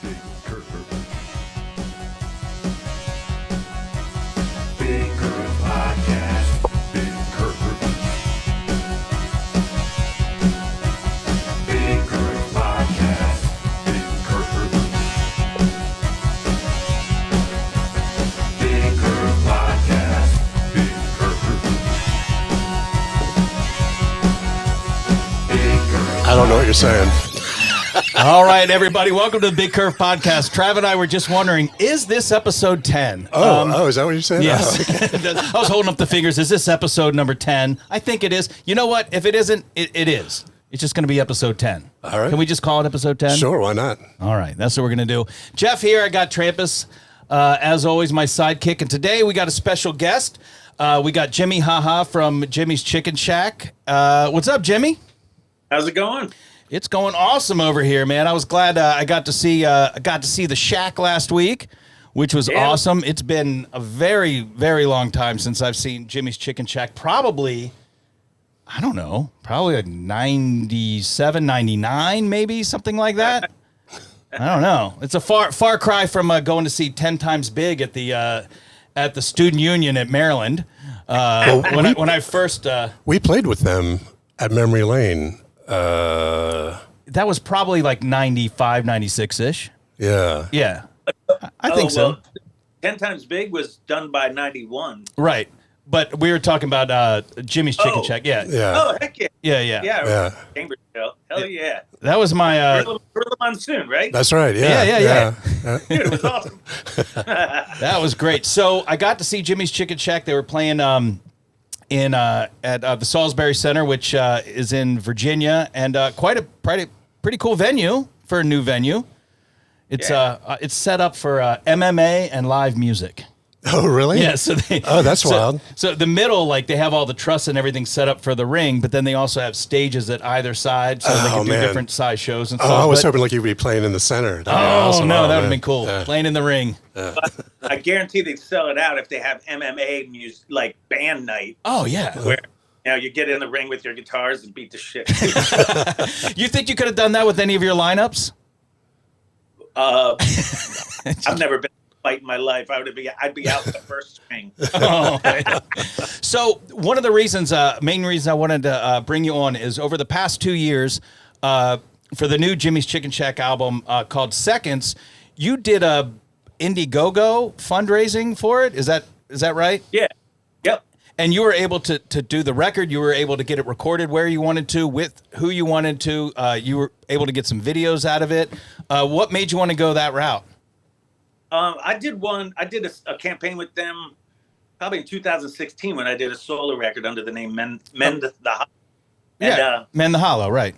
Big Curve. Big Curve Podcast. Big Curve. Big Curve Podcast. Big Curve. Big Curve Podcast. Big Curve. Big Curve. I don't know what you're saying. All right, everybody, welcome to the Big Curve Podcast. Trav and I were just wondering, is this episode 10? Is that what you're saying? Yes. Oh, okay. I was holding up the fingers. Is this episode number 10? I think it is. You know what? If it isn't, it is. It's just going to be episode 10. All right. Can we just call it episode 10? Sure, why not? All right, that's what we're going to do. Jeff here. I got Trampas, as always, my sidekick. And today we got a special guest. We got Jimmie Haha from Jimmy's Chicken Shack. What's up, Jimmy? How's it going? It's going awesome over here, man. I was glad I got to see the Shack last week, which was awesome. It's been a very, very long time since I've seen Jimmy's Chicken Shack. Probably like 97, 99, maybe something like that. I don't know. It's a far cry from going to see 10 Times Big at the Student Union at Maryland. When I first We played with them at Memory Lane. that was probably like 95, 96-ish. Yeah. Yeah. I think so. 10 Times Big was done by 91. Right. But we were talking about Jimmy's Chicken Shack. Yeah. Yeah. Oh, heck yeah. Yeah. Yeah. Cambridge Hill. Hell yeah. That was my Early monsoon, right? That's right. Yeah. Yeah. Dude, it was awesome. that was great. So I got to see Jimmy's Chicken Shack. They were playing at the Salisbury Center, which is in Virginia, and quite a pretty cool venue for a new venue. It's it's set up for MMA and live music. Oh, really? Yeah, That's wild. So the middle, like they have all the truss and everything set up for the ring, but then they also have stages at either side, so they can do different size shows and stuff. I was hoping like you'd be playing in the center. No, that would have been cool. Yeah. Playing in the ring. I guarantee they'd sell it out if they have MMA music, like band night. Oh yeah. Where you get in the ring with your guitars and beat the shit. You think you could have done that with any of your lineups? I've never been in a fight in my life. I'd be out the first swing. Oh, so one of the main reasons I wanted to bring you on is over the past 2 years, for the new Jimmy's Chicken Shack album called Seconds, you did a Indiegogo fundraising for it. Is that right? Yeah. Yep. And you were able to do the record. You were able to get it recorded where you wanted to, with who you wanted to. You were able to get some videos out of it. What made you want to go that route? I did a campaign with them probably in 2016 when I did a solo record under the name Mend the Hollow. And, Mend the Hollow, right?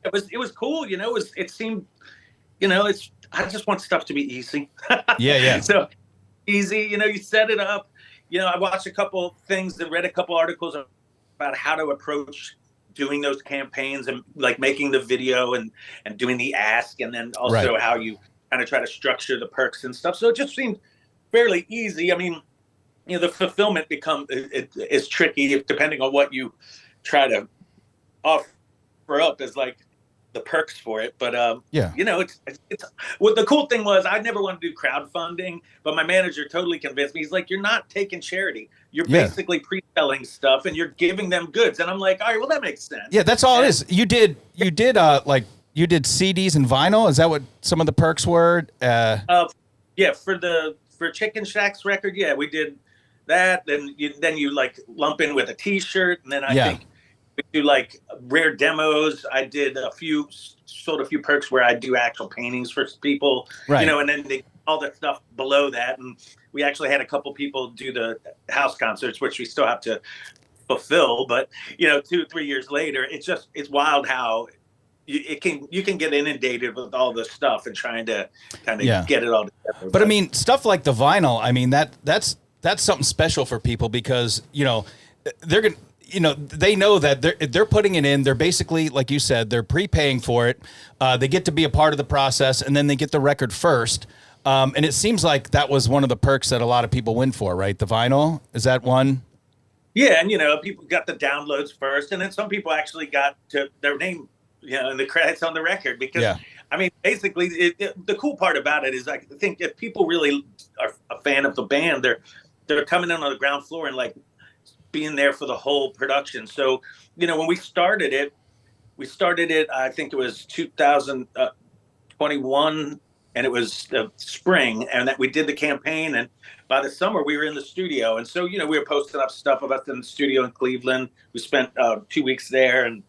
It was cool. It seemed, I just want stuff to be easy. Yeah. So easy, you set it up. I watched a couple things and read a couple articles about how to approach doing those campaigns and like making the video and doing the ask, and then also how you kind of try to structure the perks and stuff. So it just seemed fairly easy. I mean, the fulfillment is tricky depending on what you try to offer up as like the perks for it. But it's what the cool thing was, I never wanted to do crowdfunding, but my manager totally convinced me. He's like, you're not taking charity. You're basically pre-selling stuff and you're giving them goods. And I'm like, all right, well, that makes sense. Yeah, that's all it is. You did CDs and vinyl. Is that what some of the perks were? For Chicken Shack's record, we did that. Then you like lump in with a T-shirt, and then I think we do like rare demos. I did sold a few perks where I do actual paintings for people, right? And then all that stuff below that, and we actually had a couple people do the house concerts, which we still have to fulfill. But 2-3 years later, it's wild how you can get inundated with all this stuff and trying to kind of get it all together. But I mean, stuff like the vinyl, I mean, that's something special for people because, they're going to, they know that they're putting it in. They're basically, like you said, they're prepaying for it. They get to be a part of the process, and then they get the record first. And it seems like that was one of the perks that a lot of people went for, right? The vinyl, is that one? Yeah, and people got the downloads first, and then some people actually got to their name, and the credits on the record, because I mean, basically, the cool part about it is I think if people really are a fan of the band, they're coming in on the ground floor and like being there for the whole production. So, when we started it, I think it was 2021, and it was the spring, and that we did the campaign. And by the summer, we were in the studio. And so, we were posting up stuff about in the studio in Cleveland. We spent 2 weeks there, and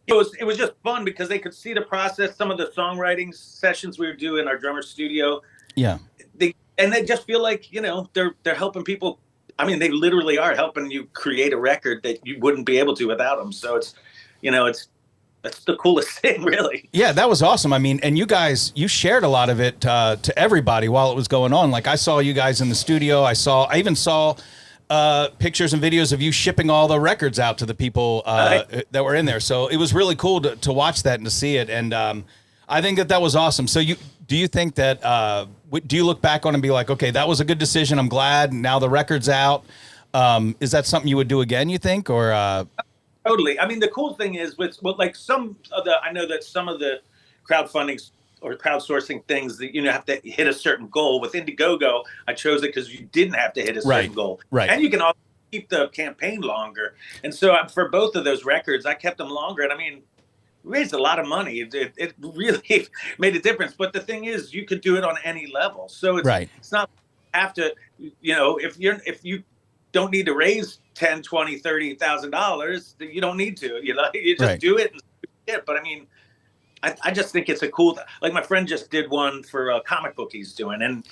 it was just fun because they could see the process. Some of the songwriting sessions we would do in our drummer studio. Yeah. They just feel like, they're helping people. I mean, they literally are helping you create a record that you wouldn't be able to without them. So that's the coolest thing, really. Yeah, that was awesome. I mean, and you guys, you shared a lot of it to everybody while it was going on. Like I saw you guys in the studio. I even saw pictures and videos of you shipping all the records out to the people that were in there. So it was really cool to watch that and to see it. And I think that was awesome. So do you think that, do you look back on and be like, okay, that was a good decision. I'm glad now the record's out. Is that something you would do again, you think, or? Totally. I mean, the cool thing is with like I know that some of the crowdfunding or crowdsourcing things that, have to hit a certain goal. With Indiegogo, I chose it because you didn't have to hit a certain goal. Right. And you can also keep the campaign longer. And so for both of those records, I kept them longer. And I mean, we raised a lot of money. It really made a difference. But the thing is, you could do it on any level. So it's not have to, if you don't need to raise $10, $20, $30,000, you don't need to, you just do it and it. But I mean, I just think it's a cool, like my friend just did one for a comic book he's doing, and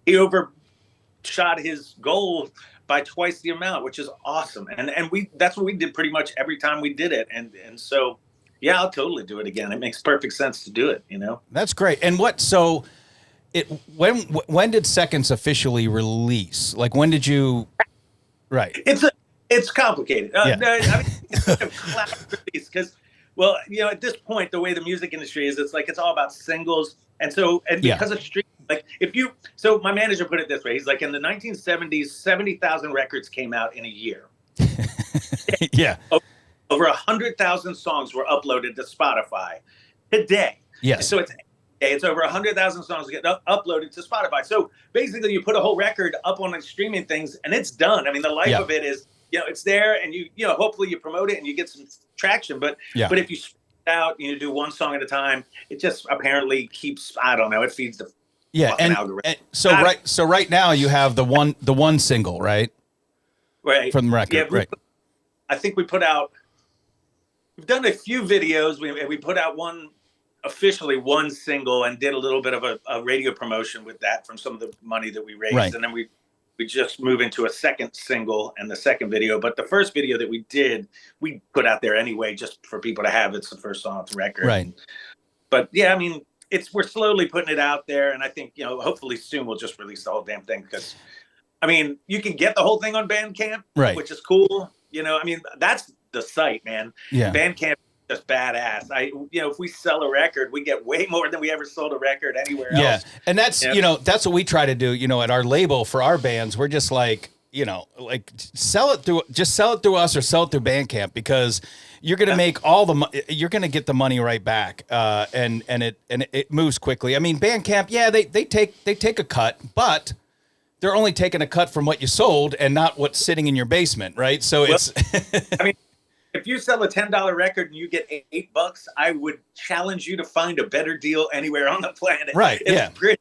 he overshot his goal by twice the amount, which is awesome. And that's what we did pretty much every time we did it. And so, yeah, I'll totally do it again. It makes perfect sense to do it, That's great. And when did Seconds officially release? Like, when did you? Right. It's complicated. Yeah. I mean, it's a cloud release because, at this point, the way the music industry is, it's all about singles, and because of streaming, so my manager put it this way: he's like, in the 1970s, 70,000 records came out in a year. Yeah. Over 100,000 songs were uploaded to Spotify today. Yes. So it's over 100,000 songs get uploaded to Spotify. So basically, you put a whole record up on the streaming things, and it's done. I mean, the life of it is, it's there, and hopefully you promote it and you get some traction. But if you spread it out, do one song at a time, it just apparently keeps. I don't know. It feeds the fucking algorithm. So right now you have the one single, right? Right. From the record. Yeah, right. I think we put out. We've done a few videos. We put out officially one single and did a little bit of a radio promotion with that from some of the money that we raised. Right. And then we just moved into a second single and the second video. But the first video that we did, we put out there anyway, just for people to have. It's the first song off the record. Right. But yeah, I mean, we're slowly putting it out there. And I think, hopefully soon we'll just release the whole damn thing. Because, I mean, you can get the whole thing on Bandcamp, right, which is cool. I mean, that's the site, man. Yeah. Bandcamp is just badass. If we sell a record, we get way more than we ever sold a record anywhere else. Yeah. And that's, that's what we try to do, at our label for our bands. We're just like, sell it through us or sell it through Bandcamp, because you're going to make you're going to get the money right back. And it moves quickly. I mean, Bandcamp, they take a cut, but they're only taking a cut from what you sold and not what's sitting in your basement, right? So it's. I mean, if you sell a $10 record and you get $8, I would challenge you to find a better deal anywhere on the planet. Right. It's pretty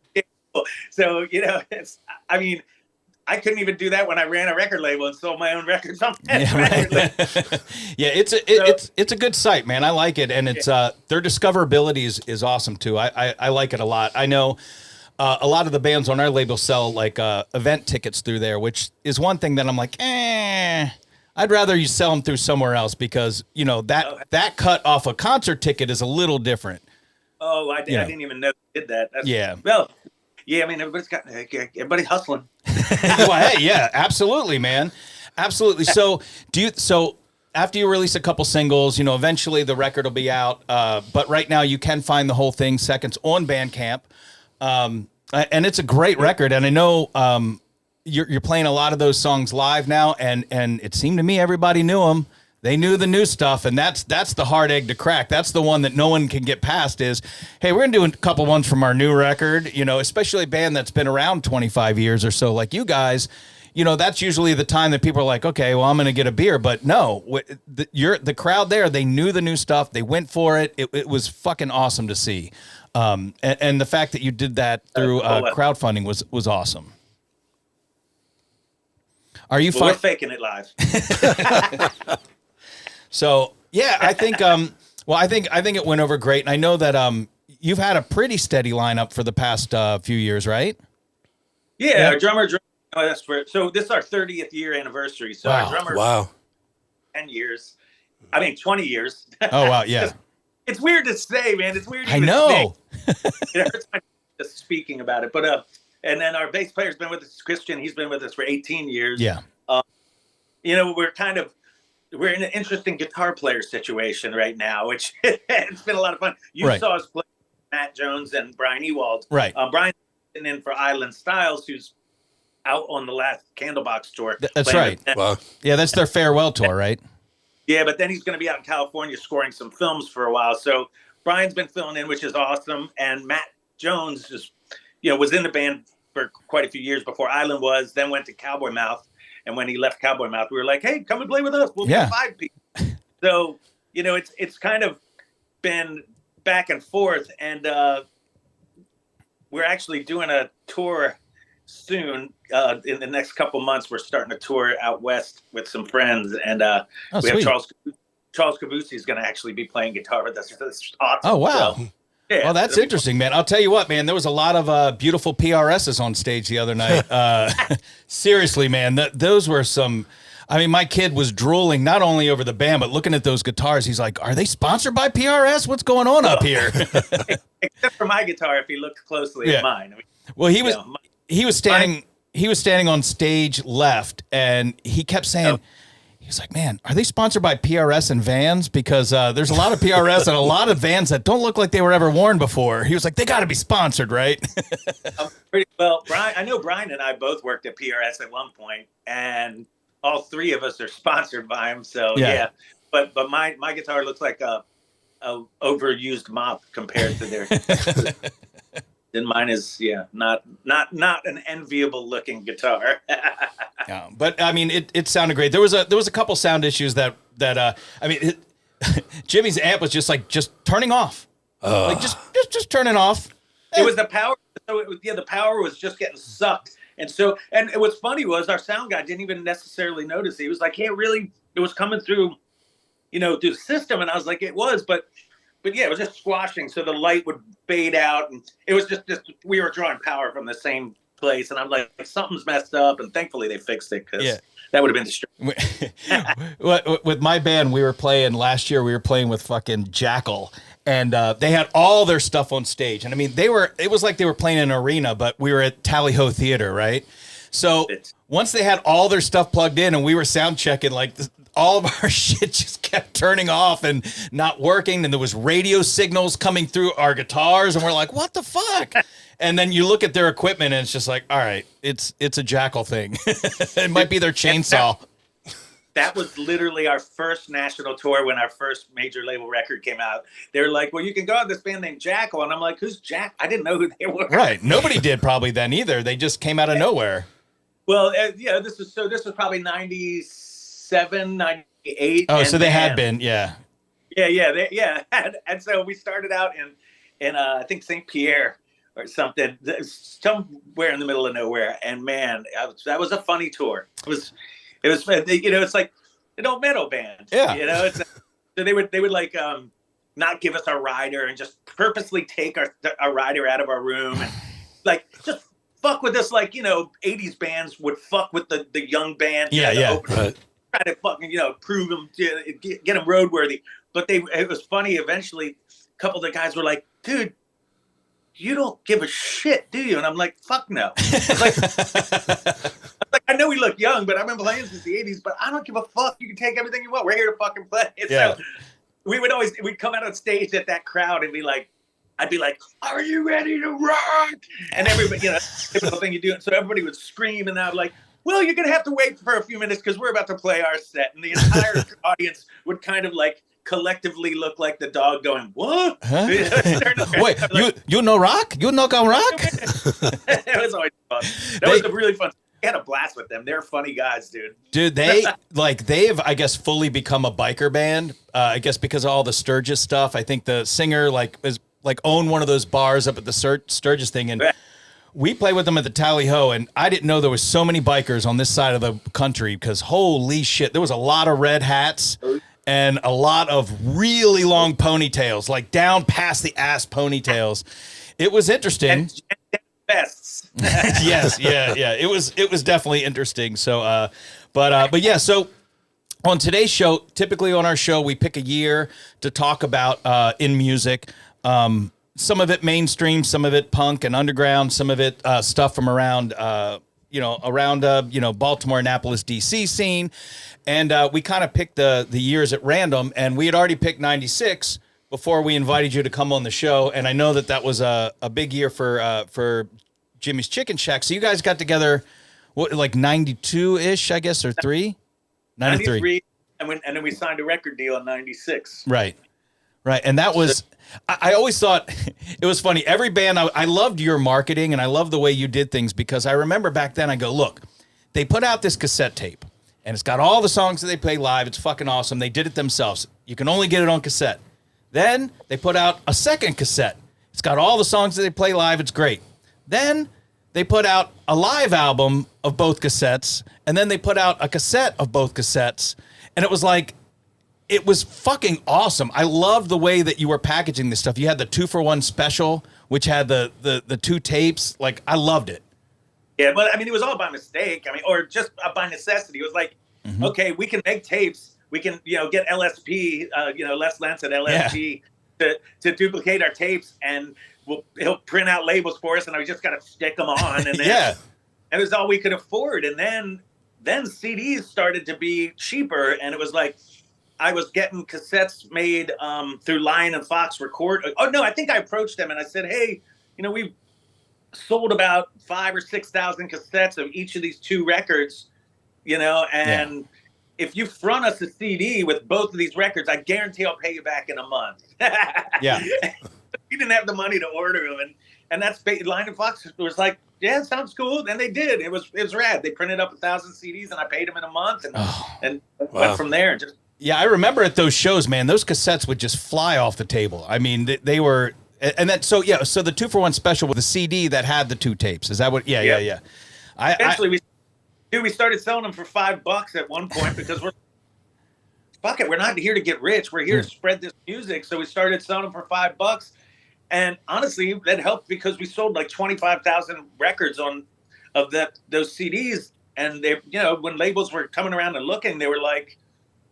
cool. So I mean, I couldn't even do that when I ran a record label and sold my own records on record label. Yeah, it's a good site, man. I like it, and it's their discoverability is awesome too. I like it a lot. I know. A lot of the bands on our label sell like event tickets through there, which is one thing that I'm like, I'd rather you sell them through somewhere else, because that cut off a concert ticket is a little different. Oh, I didn't even know they did that. Well, I mean, everybody's hustling. Well, hey, yeah, absolutely, man, absolutely. So after you release a couple singles, eventually the record will be out. But right now you can find the whole thing, Seconds, on Bandcamp. And it's a great record, and I know you're playing a lot of those songs live now, and it seemed to me everybody knew them. They knew the new stuff, and that's the hard egg to crack. That's the one that no one can get past is, hey, we're going to do a couple ones from our new record, you know, especially a band that's been around 25 years or so like you guys. You know, that's usually the time that people are like, okay, well, I'm going to get a beer. But no, the crowd there, they knew the new stuff. They went for it. It was fucking awesome to see. And the fact that you did that through crowdfunding was awesome. Are you we're faking it live. So yeah, I think I think it went over great, and I know that you've had a pretty steady lineup for the past few years, right? Yeah. Our drummer. Oh, that's for so. This is our 30th year anniversary. So our drummer, 10 years. I mean, 20 years. Oh wow, yeah. It's weird to say, man. It's weird. To I know. It hurts my just speaking about it, but and then our bass player's been with us, Christian. He's been with us for 18 years. Yeah. You know, we're in an interesting guitar player situation right now, which it's been a lot of fun. You saw us play Matt Jones and Brian Ewald. Right. Brian's in for Island Styles, who's out on the last Candlebox tour. That's right. Wow. Yeah, that's their farewell tour, right? Yeah, but then he's going to be out in California scoring some films for a while. So Brian's been filling in, which is awesome. And Matt Jones just, you know, was in the band for quite a few years before Island was, then went to Cowboy Mouth. And when he left Cowboy Mouth, we were like, hey, come and play with us. We'll be 5 people. So, you know, it's kind of been back and forth. And we're actually doing a tour soon. In the next couple months, we're starting a tour out west with some friends. And we have Charles Cavusi is going to actually be playing guitar with us. That's awesome. Oh, wow. So, yeah, well, that's interesting, man. I'll tell you what, man, there was a lot of beautiful PRSs on stage the other night. Seriously, man, those were some, I mean, my kid was drooling not only over the band, but looking at those guitars. He's like, are they sponsored by PRS? What's going on up here? Except for my guitar, if he looked closely at mine. I mean, well, he was standing on stage left, and he kept saying, he was like, man, are they sponsored by PRS and Vans? Because there's a lot of PRS and a lot of Vans that don't look like they were ever worn before. He was like, they got to be sponsored, right? Well, Brian, I know Brian and I both worked at PRS at one point, and all three of us are sponsored by him. So yeah. But my guitar looks like a overused mop compared to theirs. Then mine is not an enviable looking guitar. Yeah, but I mean it sounded great. There was a couple sound issues that I mean Jimmy's amp was just turning off. Like just turning off. It was the power. So the power was just getting sucked. And what's funny was our sound guy didn't even necessarily notice. He was like, "Hey, really?" It was coming through, through the system, and I was like, "It was," but yeah, it was just squashing. So the light would fade out, and it was just we were drawing power from the same place, and I'm like, something's messed up, and thankfully they fixed it because that would have been distracting. With my band, we were playing last year. We were playing with fucking Jackal, and they had all their stuff on stage. And I mean, it was like they were playing in an arena, but we were at Tally Ho Theater, right? So once they had all their stuff plugged in, and we were sound checking, like all of our shit just kept turning off and not working. And there was radio signals coming through our guitars, and we're like, what the fuck? And then you look at their equipment, and it's just like, all right, it's a Jackal thing. It might be their chainsaw. That was literally our first national tour when our first major label record came out. They were like, well, you can go out with this band named Jackal. And I'm like, who's Jack? I didn't know who they were. Right. Nobody did probably then either. They just came out of nowhere. Well, this was probably 97, 98. Oh, so they had been. Yeah. Yeah. And so we started out in I think St. Pierre or something, somewhere in the middle of nowhere. And man, that was a funny tour. It was, it's like an old metal band. Yeah. So they would like not give us our rider and just purposely take our rider out of our room and like just fuck with us like 80s bands would fuck with the young band. Right. Try to fucking prove them, get them roadworthy. But it was funny. Eventually, a couple of the guys were like, dude, you don't give a shit, do you? And I'm like, fuck no. I know we look young, but I've been playing since the 80s, but I don't give a fuck. You can take everything you want. We're here to fucking play. Yeah. So we'd come out on stage at that crowd and I'd be like, are you ready to rock? And everybody, typical thing you do. So everybody would scream, and I'd be like, well, you're gonna have to wait for a few minutes because we're about to play our set, and the entire audience would kind of like collectively look like the dog going, what? Huh? Wait, you know rock? You know gun rock? It was always fun. That was a really fun. We had a blast with them. They're funny guys, dude. Dude, they've I guess fully become a biker band. I guess because of all the Sturgis stuff. I think the singer owned one of those bars up at the Sturgis thing, and we played with them at the Tally Ho, and I didn't know there was so many bikers on this side of the country because holy shit, there was a lot of red hats and a lot of really long ponytails, like down past the ass ponytails. It was interesting. And vests. Yes, yeah. It was definitely interesting. So, but yeah. So on today's show, typically on our show, we pick a year to talk about in music. Some of it mainstream, some of it punk and underground, some of it stuff from around Baltimore, Annapolis, DC scene. And we kind of picked the years at random, and we had already picked 96 before we invited you to come on the show. And I know that was a big year for Jimmie's Chicken Shack. So you guys got together, what, like 92-ish, I guess, or 3? 93. And then we signed a record deal in 96. Right. And that was, I always thought it was funny. Every band, I loved your marketing and I loved the way you did things because I remember back then I go, look, they put out this cassette tape and it's got all the songs that they play live. It's fucking awesome. They did it themselves. You can only get it on cassette. Then they put out a second cassette. It's got all the songs that they play live. It's great. Then they put out a live album of both cassettes, and then they put out a cassette of both cassettes, and it was like, it was fucking awesome. I loved the way that you were packaging this stuff. You had the 2-for-1 special, which had the 2 tapes. Like, I loved it. Yeah, but I mean, it was all by mistake. I mean, or just by necessity. It was like, okay, we can make tapes. We can, get LSP, Les Lentz at LSP to duplicate our tapes, and he'll print out labels for us, and we just got to stick them on. And then, it was all we could afford. And then CDs started to be cheaper, and it was like, I was getting cassettes made through Lion and Fox Record. Oh no, I think I approached them and I said, hey, we've sold about 5,000 or 6,000 cassettes of each of these 2 records, and if you front us a CD with both of these records, I guarantee I'll pay you back in a month. Yeah. We didn't have the money to order them, and that's Lion and Fox was like, yeah, sounds cool. And they did. It was rad. They printed up 1,000 CDs, and I paid them in a month, and went from there. And just. Yeah, I remember at those shows, man, those cassettes would just fly off the table. I mean, they were, and then, so the 2-for-1 special with the CD that had the 2 tapes. Is that what? Yeah. Eventually, we started selling them for $5 at one point because fuck it, we're not here to get rich. We're here to spread this music. So we started selling them for $5. And honestly, that helped because we sold like 25,000 records of those CDs. And they, when labels were coming around and looking, they were like,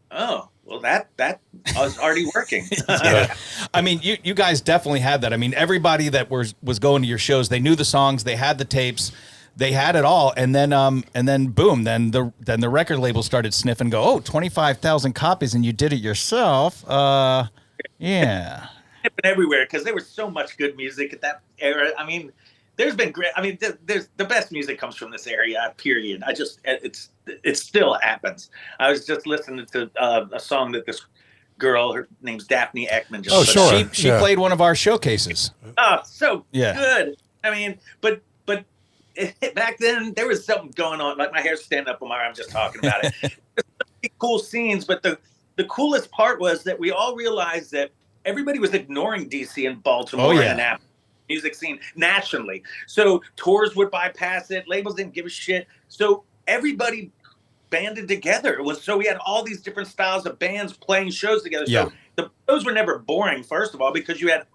oh, well, that was already working. I mean, you guys definitely had that. I mean, everybody that was going to your shows, they knew the songs, they had the tapes, they had it all, and then boom, then the record label started sniffing, go, oh, 25,000 copies, and you did it yourself. Yeah. Everywhere because there was so much good music at that era. I mean, there's been great. I mean, there's the best music comes from this area. Period. It still happens. I was just listening to a song that this girl, her name's Daphne Ekman. She played one of our showcases. Oh, so good. I mean, but back then there was something going on. Like my hair's standing up on my arm just talking about it. There's so many cool scenes, but the coolest part was that we all realized that everybody was ignoring DC and Baltimore and Annapolis. Music scene nationally. So tours would bypass it. Labels didn't give a shit. So everybody banded together. So we had all these different styles of bands playing shows together. So the shows were never boring, first of all, because you had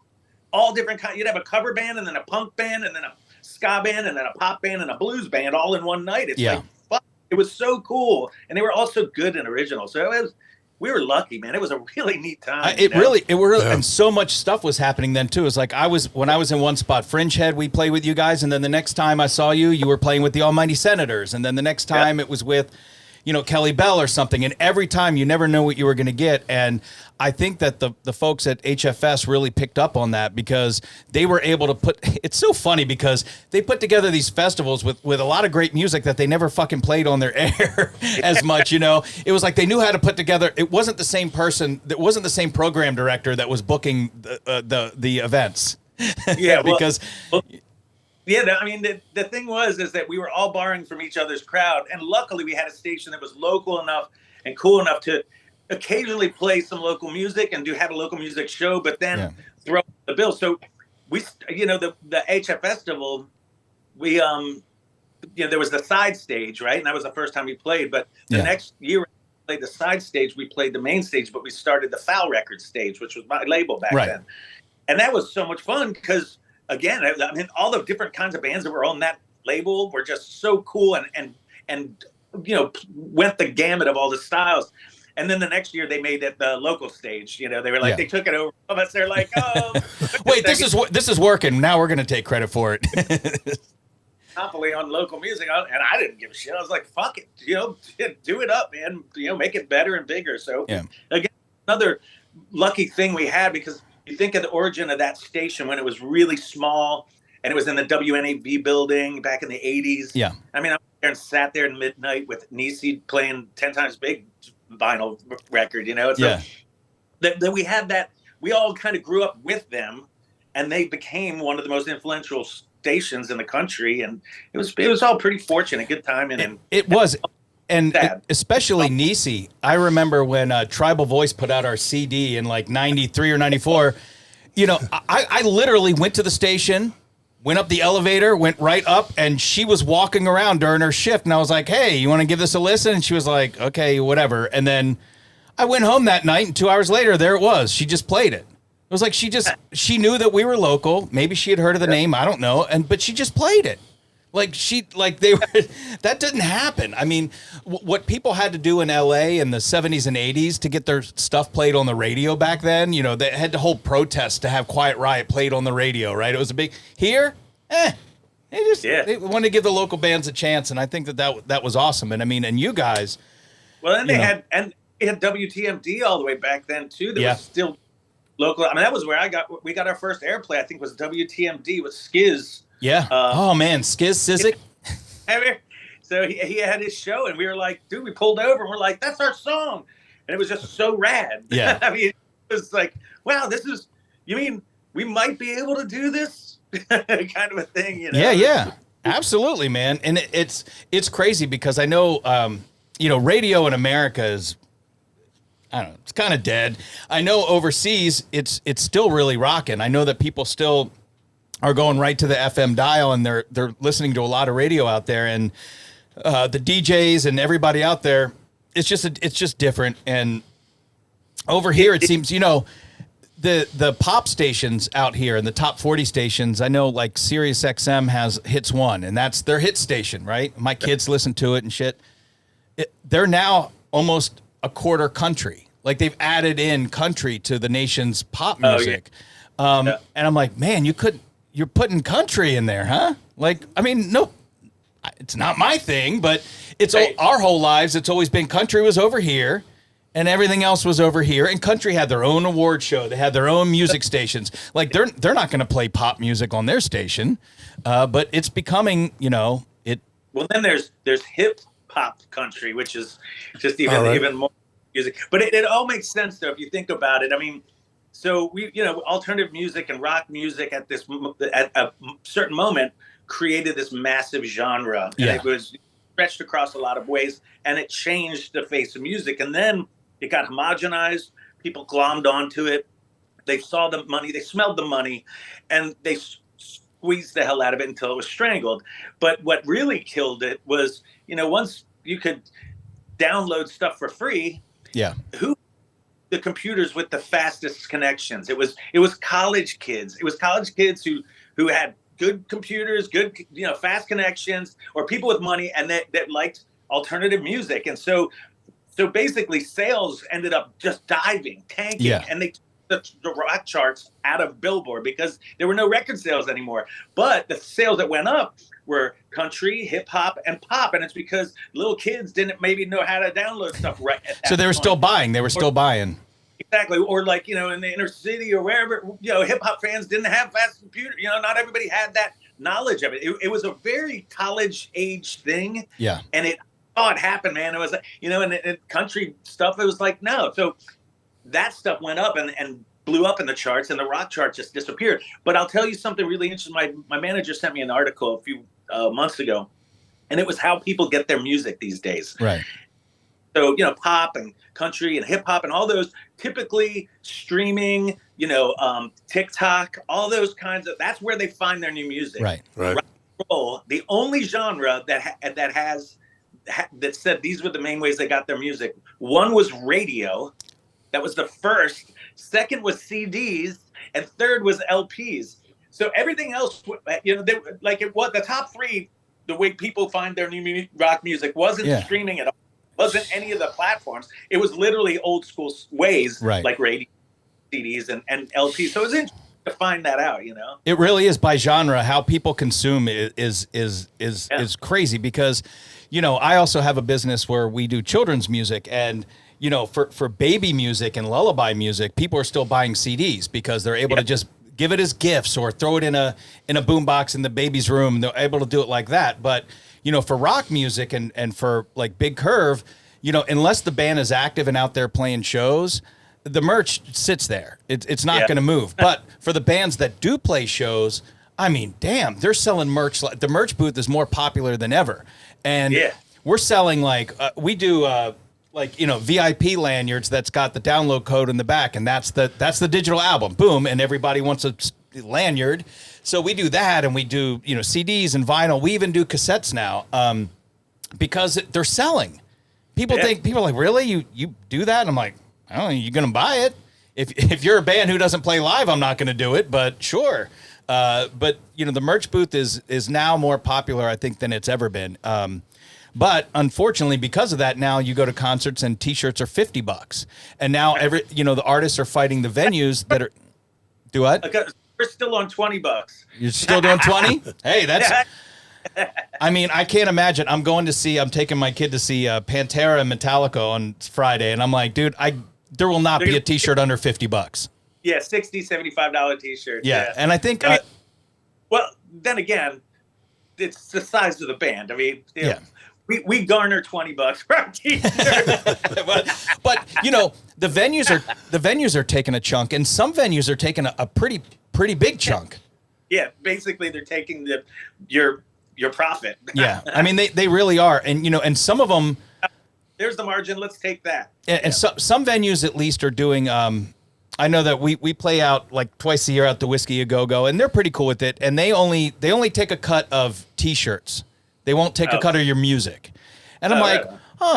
all different kinds. You'd have a cover band and then a punk band and then a ska band and then a pop band and a blues band all in one night. It's like, fuck. It was so cool. And they were all so good and original. So we were lucky, man. It was a really neat time. It really, and so much stuff was happening then too. It's like when I was in one spot, Fringe Head, we played with you guys, and then the next time I saw you, you were playing with the Almighty Senators, and then the next time it was with, Kelly Bell or something. And every time you never know what you were going to get. And I think that the folks at HFS really picked up on that because they were able to it's so funny because they put together these festivals with a lot of great music that they never fucking played on their air as much, It was like they knew how to put together. It wasn't the same person. It wasn't the same program director that was booking the events. Yeah, because yeah, I mean, the thing is that we were all borrowing from each other's crowd, and luckily we had a station that was local enough and cool enough to occasionally play some local music and have a local music show, but then throw the bill. So we, the HF Festival, we there was the side stage, right, and that was the first time we played. But the next year we played the side stage, we played the main stage, but we started the Foul Records stage, which was my label back then, and that was so much fun because. Again, I mean, all the different kinds of bands that were on that label were just so cool and went the gamut of all the styles. And then the next year they made it the local stage. They were like, they took it over from us. They're like, oh, wait, this is working. Now we're going to take credit for it. Monopoly on local music. And I didn't give a shit. I was like, fuck it, do it up, man. Make it better and bigger. So again, another lucky thing we had because you think of the origin of that station when it was really small and it was in the WNAV building back in the 80s. Yeah. I mean, I went there and sat there at midnight with Nisi playing 10 Times Big vinyl record, So that we had that, we all kind of grew up with them and they became one of the most influential stations in the country. And it was all pretty fortunate, good timing. And it was. And especially Nisi. I remember when Tribal Voice put out our CD in like 93 or 94. I literally went to the station, went up the elevator, went right up, and she was walking around during her shift. And I was like, hey, you want to give this a listen? And she was like, okay, whatever. And then I went home that night, and 2 hours later, there it was. She just played it. It was like she knew that we were local. Maybe she had heard of the name. I don't know. But she just played it. That didn't happen. I mean, what people had to do in LA in the 70s and 80s to get their stuff played on the radio back then, they had to hold protests to have Quiet Riot played on the radio, right? It was a big, here, they wanted to give the local bands a chance. And I think that was awesome. And I mean, and you guys. Well, and they had WTMD all the way back then too. That was still local. I mean, that was where we got our first airplay, I think was WTMD with Skiz. Yeah. Oh man, Skiz Sizik. So he had his show, and we were like, dude, we pulled over, and we're like, that's our song, and it was just so rad. Yeah. I mean, it was like, wow, you mean we might be able to do this kind of a thing, Yeah, absolutely, man. And it's crazy because I know, radio in America is. I don't know, it's kind of dead. I know overseas, it's still really rocking. I know that people still are going right to the FM dial and they're listening to a lot of radio out there, and the DJs and everybody out there, it's just different. And over here, it seems, the pop stations out here and the top 40 stations, I know like Sirius XM has Hits One, and that's their hit station, right? My kids listen to it and shit. They're now almost a quarter country. Like they've added in country to the nation's pop music. And I'm like, man, you're putting country in there, huh? Like, I mean, no, it's not my thing, but it's our whole lives. It's always been country was over here and everything else was over here. And country had their own award show. They had their own music stations. Like they're not going to play pop music on their station. But it's becoming, Well, then there's hip hop country, which is just even more music. But it all makes sense though if you think about it. I mean, so we, alternative music and rock music at a certain moment created this massive genre. And it was stretched across a lot of ways, and it changed the face of music. And then it got homogenized. People glommed onto it. They saw the money, they smelled the money, and they squeezed the hell out of it until it was strangled. But what really killed it was, once you could download stuff for free, who the computers with the fastest connections? It was college kids. It was college kids who had good computers, good fast connections, or people with money and that liked alternative music. And so basically sales ended up just tanking, and they took the rock charts out of Billboard because there were no record sales anymore. But the sales that went up were country, hip hop, and pop, and it's because little kids didn't maybe know how to download stuff right. At that So they were still point. buying. They were still buying. Exactly, or like in the inner city or wherever, hip hop fans didn't have fast computer. Not everybody had that knowledge of it. It was a very college age thing. Yeah, and it happened, man. It was and country stuff. It was like no, so that stuff went up and blew up in the charts, and the rock chart just disappeared. But I'll tell you something really interesting. My manager sent me an article a few months ago, and it was how people get their music these days. right. So, pop and country and hip hop and all those typically streaming, TikTok, all those kinds of, that's where they find their new music. Right. Right. Rock and roll, the only genre that said these were the main ways they got their music. One was radio. That was the first. Second was CDs. And third was LPs. So everything else, the top three, the way people find their new rock music wasn't streaming at all. Wasn't any of the platforms. It was literally old school ways, right, like radio, CDs, and LPs. So it was interesting to find that out. It really is by genre. How people consume is crazy because, I also have a business where we do children's music, and for baby music and lullaby music, people are still buying CDs because they're able to just give it as gifts or throw it in a boombox in the baby's room. They're able to do it like that, but. For rock music and for like Big Curve, unless the band is active and out there playing shows, the merch sits there. It's not going to move. But for the bands that do play shows, I mean, damn, they're selling merch. The merch booth is more popular than ever. And we're selling we do VIP lanyards that's got the download code in the back. And that's the digital album. Boom. And everybody wants a lanyard. So we do that, and we do, CDs and vinyl. We even do cassettes now because they're selling. People are like, really? You do that? And I'm like, I don't know, you're going to buy it. If you're a band who doesn't play live, I'm not going to do it, but sure. But, the merch booth is now more popular, I think, than it's ever been. But unfortunately, because of that, now you go to concerts and T-shirts are $50. And now the artists are fighting the venues that are, do what? Okay. We're still on $20. You're still doing 20? Hey, that's. I mean, I can't imagine. I'm taking my kid to see Pantera and Metallica on Friday, and I'm like, dude, there will not be a T-shirt under $50. Yeah, $60, $75 T-shirts. Yeah, and I think. Well, then again, it's the size of the band. I mean, we garner $20 for our T-shirts. but the venues are taking a chunk, and some venues are taking a pretty big chunk. Yeah, basically they're taking your profit. Yeah, I mean they really are, and some of them. There's the margin. Let's take that. And some venues at least are doing. I know that we play out like twice a year at the Whiskey A Go Go, and they're pretty cool with it. And they only take a cut of T-shirts. They won't take a cut of your music. And I'm like,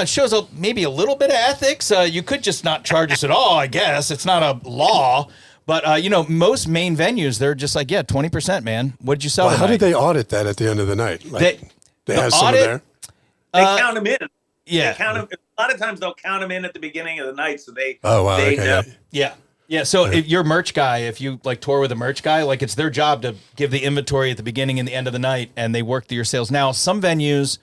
it shows maybe a little bit of ethics. You could just not charge us at all, I guess. It's not a law. But, most main venues, they're just like, 20%, man. What did you sell? Well, how did they audit that at the end of the night? Like, they have some audit, there? They count them in. Yeah. They count them, a lot of times they'll count them in at the beginning of the night. So they. Oh, wow. They okay. Yeah. Yeah. So if you're a merch guy, if you tour with a merch guy, it's their job to give the inventory at the beginning and the end of the night, and they work through your sales. Now, some venues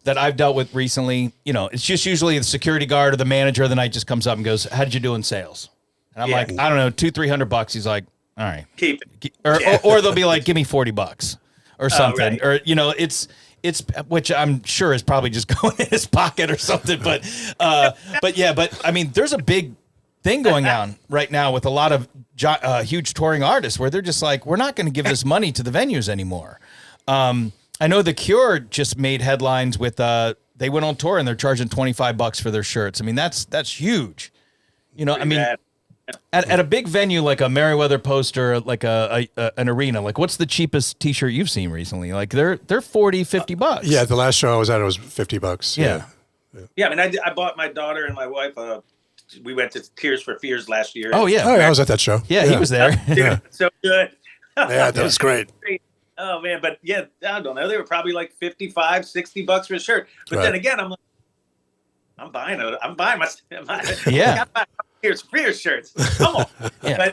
that I've dealt with recently, it's just usually the security guard or the manager of the night just comes up and goes, "How did you do in sales?" And I'm like, I don't know, $200-300. He's like, all right, keep it. Or they'll be like, give me $40 or something. Right. Or, it's which I'm sure is probably just going in his pocket or something. But I mean, there's a big thing going on right now with a lot of huge touring artists where they're just like, we're not going to give this money to the venues anymore. I know The Cure just made headlines with, they went on tour and they're charging $25 for their shirts. I mean, that's huge. I mean, at a big venue like a Merriweather Post or like an arena, what's the cheapest T-shirt you've seen recently? They're $40-50. Yeah, the last show I was at, it was $50. Yeah. Yeah, I mean, I bought my daughter and my wife. We went to Tears for Fears last year. Oh yeah, I was at that show. Yeah, he was there. Dude, so good. Yeah, that was great. Oh man, but yeah, I don't know. They were probably like $55-$60 for a shirt. But then again, I'm buying it. I'm buying my. Yeah. Here's beer shirts. Come on. Yeah.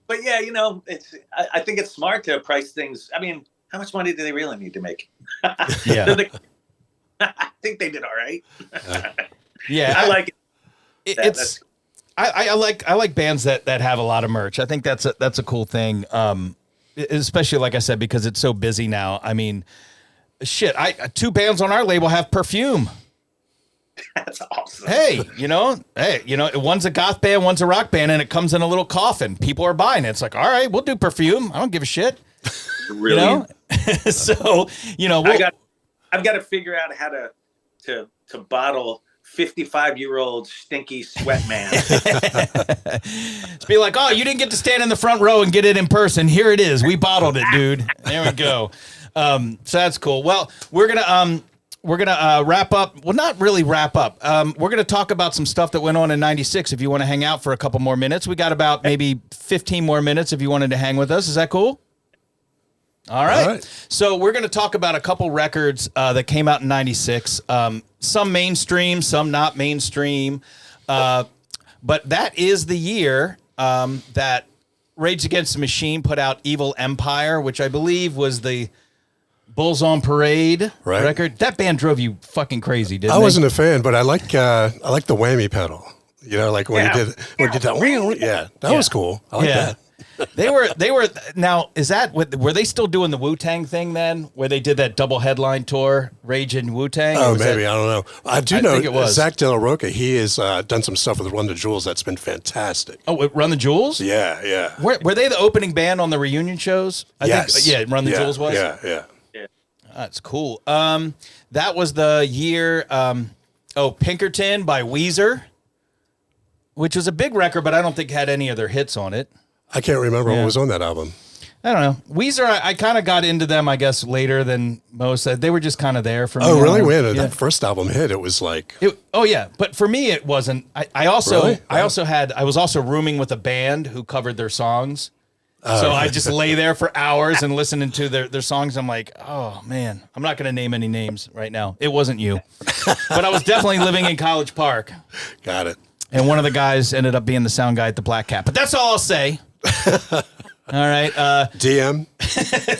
But yeah, I think it's smart to price things. I mean, how much money do they really need to make? Yeah. I think they did all right. Yeah. I like it. I like bands that have a lot of merch. I think that's a cool thing. Especially like I said, because it's so busy now. I mean, shit, two bands on our label have perfume. That's awesome. Hey, one's a goth band, one's a rock band, and it comes in a little coffin. People are buying it. It's like, all right, we'll do perfume. I don't give a shit. Really? So, I've got to figure out how to bottle 55-year-old stinky sweat man. It's be like, oh, you didn't get to stand in the front row and get it in person. Here it is. We bottled it, dude. There we go. So that's cool. Well, we're gonna wrap up. Well, not really wrap up. We're gonna talk about some stuff that went on in '96. If you want to hang out for a couple more minutes, we got about maybe 15 more minutes. If you wanted to hang with us, is that cool? All right. So we're going to talk about a couple records that came out in '96. Some mainstream, some not mainstream. But that is the year that Rage Against the Machine put out Evil Empire, which I believe was the Bulls on Parade record. That band drove you fucking crazy, didn't it? I wasn't a fan, but I like the whammy pedal. Like when he did that. Yeah, that was cool. I like that. They were now, were they still doing the Wu-Tang thing then, where they did that double headline tour, Rage and Wu-Tang? Oh, maybe. I don't know. I know think it was. Zach De La Roca, he has done some stuff with Run the Jewels that's been fantastic. Oh, with Run the Jewels? Yeah. Were they the opening band on the reunion shows? Yes. Run the Jewels was? Yeah. That's cool. That was the year, Pinkerton by Weezer, which was a big record, but I don't think had any of their hits on it. I can't remember what was on that album. I don't know. Weezer, I kind of got into them, I guess, later than most. They were just kind of there for me. Oh, really? When that first album hit, it was like... But for me, it wasn't. I was also rooming with a band who covered their songs. So I just lay there for hours and listening to their songs. I'm like, oh, man. I'm not going to name any names right now. It wasn't you. But I was definitely living in College Park. Got it. And one of the guys ended up being the sound guy at the Black Cat. But that's all I'll say. All right. DM?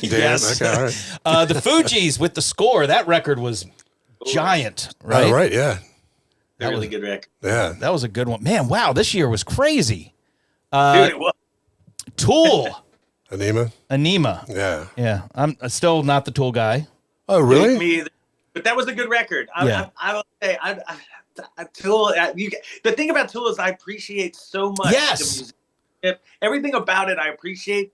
Yes. Okay, all right. The Fugees with The Score. That record was giant, right? Oh, right, yeah. That really good record. Yeah. That was a good one. Man, wow, this year was crazy. Dude, it was. Tool. Anima? Yeah. Yeah. I'm still not the Tool guy. Oh, really? Me either. But that was a good record. I will say, Tool. The thing about Tool is I appreciate so much. Yes. The music. Everything about it I appreciate.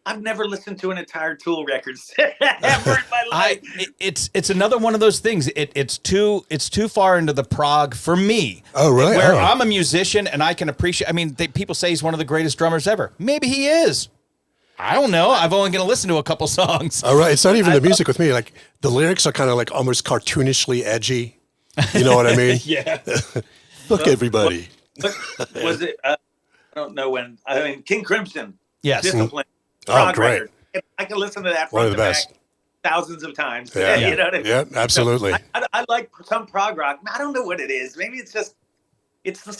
I've never listened to an entire Tool record ever in my life. It's another one of those things. It's too far into the prog for me. Oh, really? Where I'm a musician and I can appreciate. I mean, people say he's one of the greatest drummers ever. Maybe he is. I don't know. I've only going to listen to a couple songs. All right. It's not even the music with me. Like the lyrics are kind of like almost cartoonishly edgy. You know what I mean? Yeah. Look, everybody. Was it? I don't know when. I mean, King Crimson. Yes. Discipline. Oh, great. Record. I can listen to that One of the best. Thousands of times. Yeah. You know what I mean? Yeah, absolutely. So I like some prog rock. I don't know what it is. Maybe it's just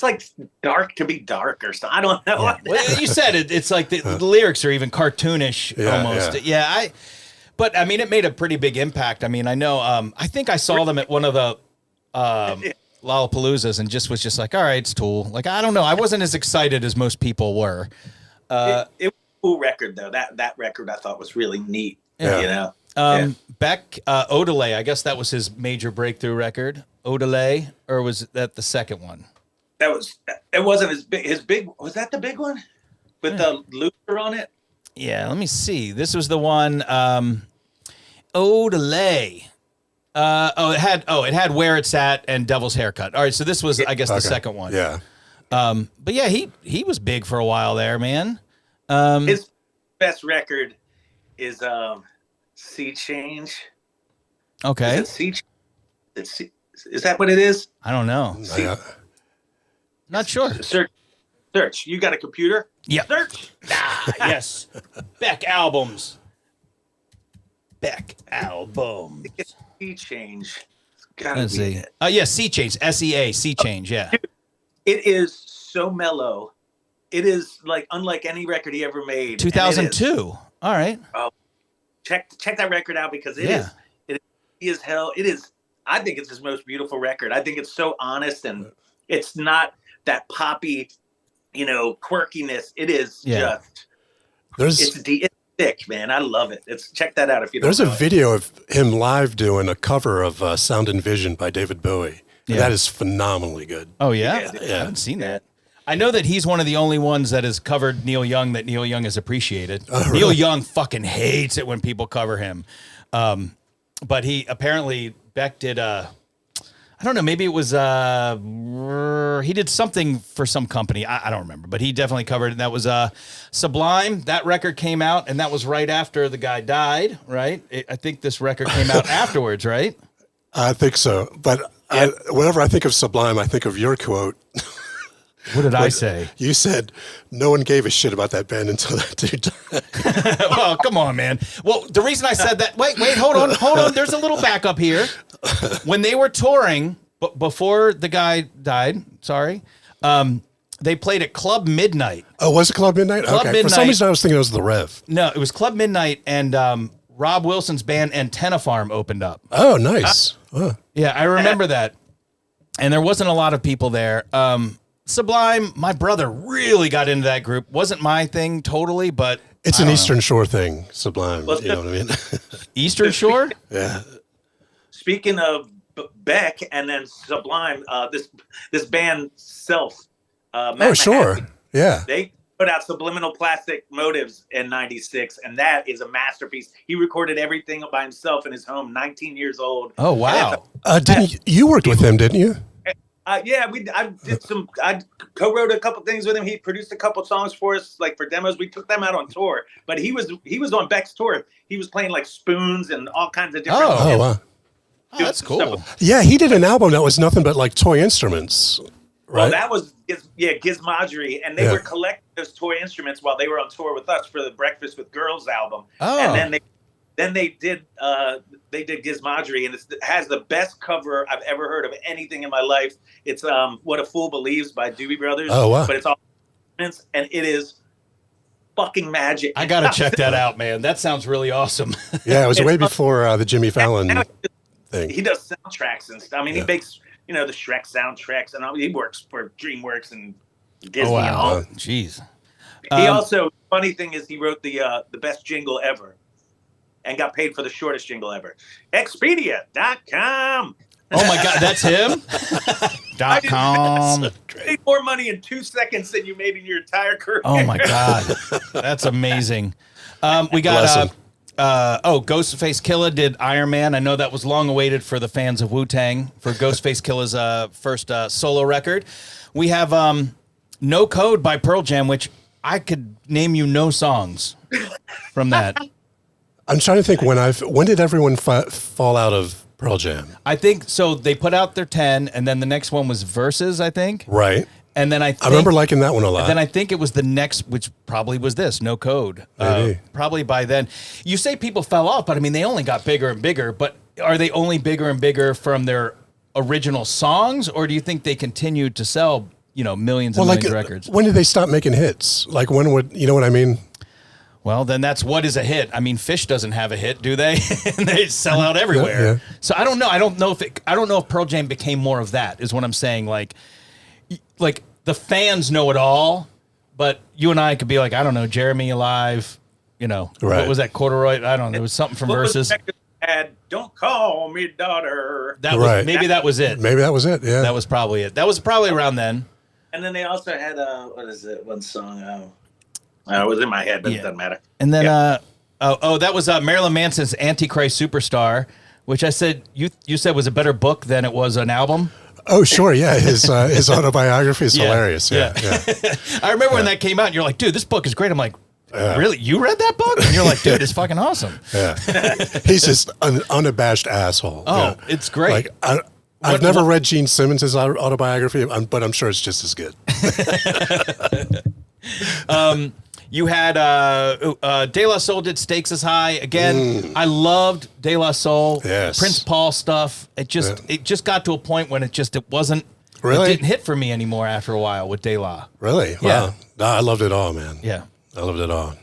like dark to be dark or something. I don't know. Yeah. Well, you said it. It's like the lyrics are even cartoonish almost. Yeah. But I mean, it made a pretty big impact. I mean, I know. I think I saw them at one of the Lollapaloozas and was just like, all right, it's Tool. Like, I don't know. I wasn't as excited as most people were. It was a cool record though. That record I thought was really neat. Yeah. You know. Beck Odelay. I guess that was his major breakthrough record. Odelay, or was that the second one? It wasn't his big. Was that the big one with the looper on it? Yeah. Let me see. This was the one. Odelay. It had Where It's At and Devil's Haircut. All right, so this was, I guess, the second one. Yeah. But yeah, he was big for a while there, man. His best record is Sea Change. Okay. Is that what it is? I don't know. Not sure. Search. You got a computer? Yeah. Search. Yes. Beck albums. Sea Change. Let's see. Yeah, Sea Change. SEA. Sea Change. Yeah. It is so mellow. It is like unlike any record he ever made. 2002. All right. Check that record out because it is hell. It is. I think it's his most beautiful record. I think it's so honest and it's not that poppy, quirkiness. It is just. It's thick, man. I love it. Check that out if you don't. There's a video of him live doing a cover of Sound and Vision by David Bowie. Yeah. That is phenomenally good. Oh yeah? I haven't seen that. I know that he's one of the only ones that has covered Neil Young that Neil Young has appreciated. Oh, really? Neil Young fucking hates it when people cover him. But he apparently Beck did I don't know, maybe it was he did something for some company. I don't remember, but he definitely covered it. And that was Sublime. That record came out, and that was right after the guy died, right? I think this record came out afterwards, right? I think so. But whenever I think of Sublime, I think of your quote. What did I say? You said no one gave a shit about that band until that dude died. Well, come on, man. Well, the reason I said that, wait, hold on. There's a little backup here. When they were touring, before the guy died, they played at Club Midnight. Oh, was it Club Midnight? Club Midnight. For some reason, I was thinking it was The Rev. No, it was Club Midnight, and Rob Wilson's band Antenna Farm opened up. Oh, nice. Yeah, I remember that. And there wasn't a lot of people there. Sublime, my brother really got into that group. Wasn't my thing totally, but it's an Eastern Shore thing, Sublime. You know what I mean? Eastern Shore? Yeah. Speaking of Beck and then Sublime, this band Self. Sure. Yeah. They put out Subliminal Plastic Motives in '96, and that is a masterpiece. He recorded everything by himself in his home, 19 years old. Oh, wow. You worked with him, didn't you? Yeah, I co-wrote a couple things with him. He produced a couple songs for us, like for demos. We took them out on tour, but he was on Beck's tour. He was playing like spoons and all kinds of different. Oh, wow. Oh, that's cool. Yeah, he did an album that was nothing but like toy instruments. Right? Well, that was Gizmodgery, and they were collecting those toy instruments while they were on tour with us for the Breakfast with Girls album. Oh. And then they did Gizmodgery, and it has the best cover I've ever heard of anything in my life. It's What a Fool Believes by Doobie Brothers. Oh, wow. But it's all instruments, and it is fucking magic. I gotta check that out, man. That sounds really awesome. Yeah, it was way before the Jimmy Fallon thing. He does soundtracks and stuff. I mean, he makes the Shrek soundtracks, and he works for DreamWorks and Disney. Oh, wow. And all. Jeez. He also, funny thing is, he wrote the best jingle ever and got paid for the shortest jingle ever. Expedia.com. Oh my God, that's him? .com. You made more money in 2 seconds than you made in your entire career. Oh my God, that's amazing. We got Ghostface Killah did Iron Man. I know that was long awaited for the fans of Wu-Tang for Ghostface Killah's first solo record. We have No Code by Pearl Jam, which I could name you no songs from that. I'm trying to think when did everyone fall out of Pearl Jam? I think so. They put out their 10, and then the next one was Versus, I think. Right. And then I remember liking that one a lot. Then I think it was the next, which probably was this, No Code. Maybe. Probably by then. You say people fell off, but I mean, they only got bigger and bigger. But are they only bigger and bigger from their original songs, or do you think they continued to sell, millions and millions of records? When did they stop making hits? Like when would, you know what I mean? Well, then that's what is a hit. I mean, Fish doesn't have a hit, do they? And they sell out everywhere. Yeah. So I don't know. I don't know if Pearl Jam became more of that. Is what I'm saying. Like the fans know it all, but you and I could be like, I don't know, Jeremy Alive. Right. What was that, Corduroy? I don't know. It was something from Versus. Don't call me daughter. That was maybe that was it. Maybe that was it. Yeah, that was probably it. That was probably around then. And then they also had what is it? One song. It was in my head, but it doesn't matter. And then, that was Marilyn Manson's Antichrist Superstar, which I said you said was a better book than it was an album. Oh, sure, yeah. His autobiography is hilarious. Yeah. I remember when that came out, and you're like, dude, this book is great. I'm like, really? You read that book? And you're like, dude, it's fucking awesome. Yeah. He's just an unabashed asshole. Oh, it's great. Like I've never read Gene Simmons' autobiography, but I'm sure it's just as good. You had De La Soul did Stakes is High. Again, I loved De La Soul. Yes. Prince Paul stuff. It just got to a point when it wasn't Really? It didn't hit for me anymore after a while with De La. Really? Yeah. Wow. No, I loved it all, man. Yeah. I loved it all.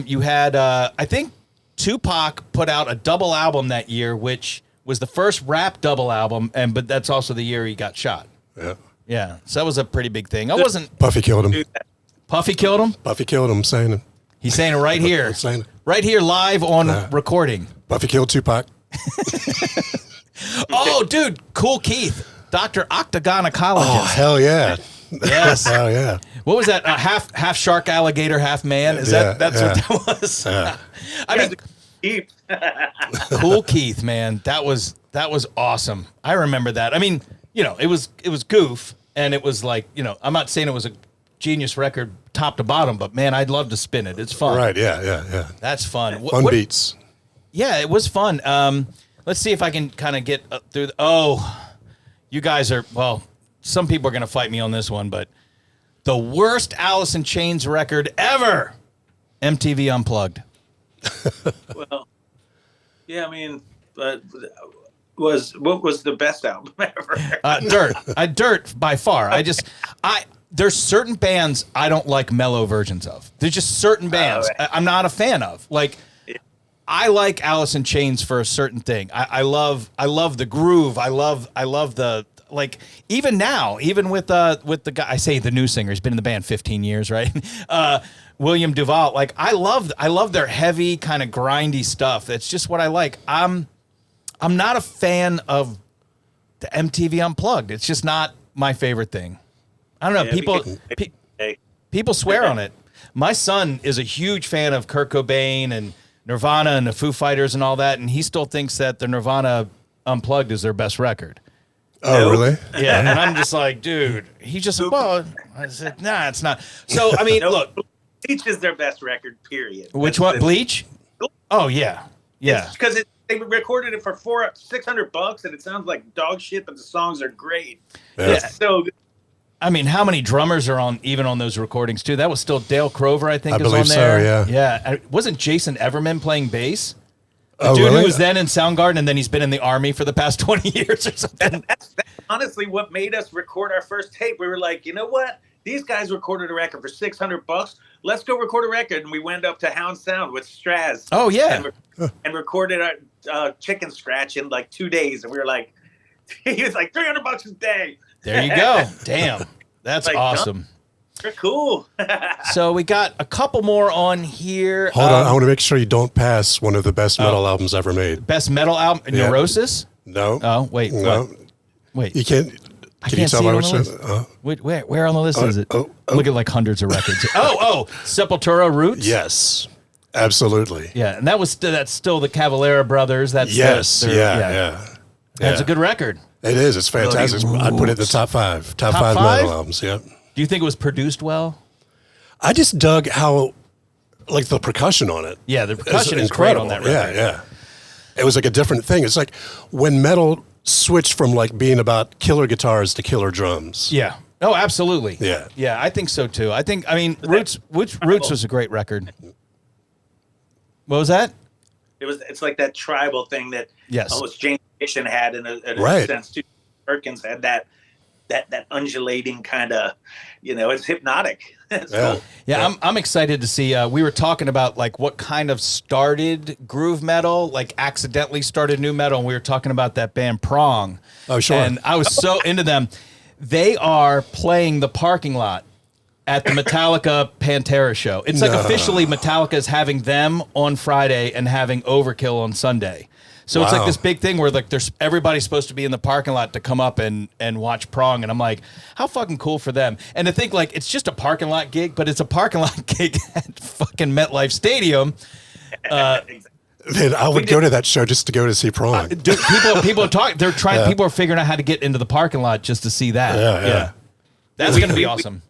You had, I think Tupac put out a double album that year, which was the first rap double album, but that's also the year he got shot. Yeah. Yeah, so that was a pretty big thing. I wasn't. Puffy killed him. Puffy killed him. Puffy killed him, saying it. He's saying it right here. Saying it. Right here, live on recording. Puffy killed Tupac. Oh, dude, Cool Keith, Dr. Octagonacologist. Oh, hell yeah. Yes. Hell yeah. What was that? Half shark, alligator, half man. That's what that was? Yeah. I mean, Keith. Cool Keith, man, that was awesome. I remember that. I mean, it was goof, and it was like, I'm not saying it was a genius record top to bottom, but man, I'd love to spin it. It's fun. Right. Yeah. That's fun. Fun beats. Yeah, it was fun. Let's see if I can kind of get through. You guys are, well, some people are going to fight me on this one, but the worst Alice in Chains record ever, MTV Unplugged. Well, yeah, I mean, what was the best album ever? Dirt by far. There's certain bands I don't like mellow versions of. There's just certain bands I'm not a fan of. Like, I like Alice in Chains for a certain thing. I love the groove. I love the, like, even now, even with the guy, I say the new singer, he's been in the band 15 years, right? William Duvall. Like, I love their heavy kind of grindy stuff. That's just what I like. I'm not a fan of the MTV Unplugged. It's just not my favorite thing. I don't know. People swear on it. My son is a huge fan of Kurt Cobain and Nirvana and the Foo Fighters and all that, and he still thinks that the Nirvana Unplugged is their best record. Oh, really? Yeah, and I'm just like, dude, he just, well, I said, nah, it's not. So, I mean, look. Bleach is their best record, period. Which one? Bleach? Oh, yeah. Yeah. Because they recorded it for $600 and it sounds like dog shit, but the songs are great. Yeah. It's so good. I mean, how many drummers are on those recordings too? That was still Dale Crover, I think, I is believe on there. so, yeah. Yeah. Wasn't Jason Everman playing bass? The Oh, dude really? who was then in Soundgarden and then he's been in the Army for the past 20 years or something. That's honestly what made us record our first tape. We were like, you know what? These guys recorded a record for $600. Let's go record a record. And we went up to Hound Sound with Straz. Oh, yeah. And recorded our Chicken Scratch in like 2 days. And we were like, he was like $300 a day. There you go. Damn. That's like, awesome. They're cool. So we got a couple more on here. Hold on. I want to make sure you don't pass one of the best metal albums ever made. Best metal album, Yeah. Neurosis? No. Oh, wait. No. What? Wait. You can't. I Can you can't tell see it by on which the list. one? Where on the list is it? oh. Look at like hundreds of records. Sepultura Roots? Yes. Absolutely. Yeah, and that's still the Cavalera brothers. That's Yes. Yeah. That's a good record. It is. It's fantastic. I'd put it in the top five. Top five metal albums. Yeah. Do you think it was produced well? I just dug how, like, the percussion on it. Yeah, the It's percussion is great on that record. Yeah. It was like a different thing. It's like when metal switched from like being about killer guitars to killer drums. Yeah. Oh, absolutely. Yeah. Yeah, I think so too. Roots was a great record. What was that? It's like that tribal thing that almost James Addiction had in a sense too. Perkins had that undulating kind of, it's hypnotic. It's cool. Yeah, I'm excited to see. We were talking about like what kind of started groove metal, like accidentally started new metal, and we were talking about that band Prong. Oh, sure. And I was so into them. They are playing the parking lot at the Metallica Pantera show. It's like officially Metallica's having them on Friday and having Overkill on Sunday. So it's like this big thing where like everybody's supposed to be in the parking lot to come up and watch Prong, and I'm like, how fucking cool for them. And to think like it's just a parking lot gig, but it's a parking lot gig at fucking MetLife Stadium. Man, I would go to that show just to go to see Prong. Dude, people talk. They're trying. People are figuring out how to get into the parking lot just to see that. Yeah. That's gonna be awesome.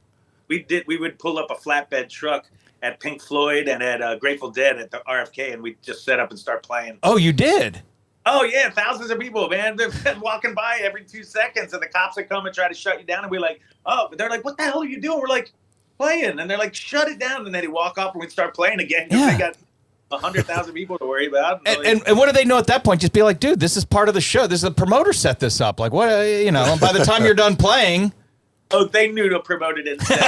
We would pull up a flatbed truck at Pink Floyd and at Grateful Dead at the RFK, and we'd just set up and start playing. Oh, you did? Oh, yeah, thousands of people, man. They're walking by every 2 seconds, and the cops would come and try to shut you down, and we're like, oh, they're like, what the hell are you doing? We're like, playing. And they're like, shut it down, and then he'd walk off, and we'd start playing again. Yeah. 100,000 people to worry about. And what do they know at that point? Just be like, dude, this is part of the show. This is the promoter set this up. Like, what, you know, and by the time you're done playing. Oh, they knew to promote it instead.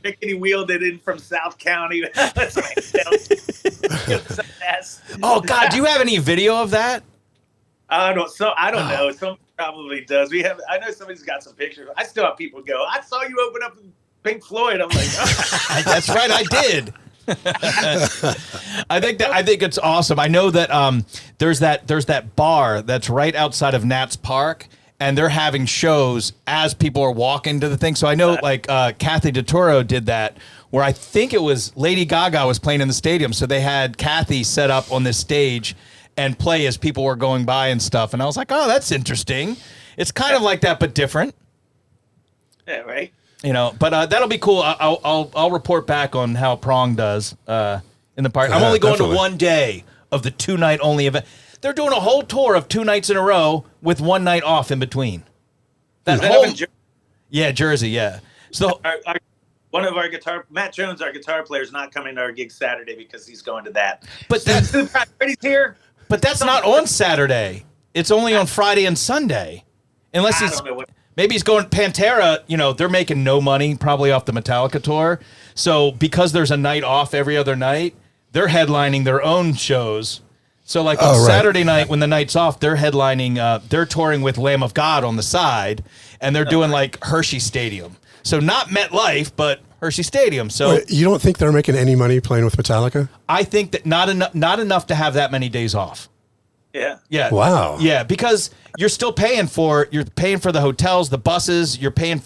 Rickety wheeled it in from South County. Oh, God, do you have any video of that? I don't know. Some probably does. I know somebody's got some pictures. I still have people go, I saw you open up Pink Floyd. I'm like, oh. That's right, I did. I think it's awesome. I know that there's that bar that's right outside of Nats Park, and they're having shows as people are walking to the thing. So I know like Kathy DeToro did that, where I think it was Lady Gaga was playing in the stadium. So they had Kathy set up on this stage and play as people were going by and stuff. And I was like, oh, that's interesting. It's kind of like that, but different. Yeah, right. You know, but that'll be cool. I'll report back on how Prong does in the park. I'm only going to one day of the 2-night only event. They're doing a whole tour of 2 nights in a row with 1 night off in between. That whole, yeah, Jersey, yeah. So one of our Matt Jones, our guitar player, is not coming to our gig Saturday because he's going to that. But that's here. But that's not on Saturday. It's only on Friday and Sunday, unless he's. Maybe he's going Pantera, you know, they're making no money probably off the Metallica tour. So because there's a night off every other night, they're headlining their own shows. So like on Saturday night when the night's off, they're headlining, they're touring with Lamb of God on the side, and they're doing like Hershey Stadium. So not MetLife, but Hershey Stadium. So wait, you don't think they're making any money playing with Metallica? I think that not enough to have that many days off. Yeah. Yeah. Wow. Yeah, because you're still paying for the hotels, the buses, you're paying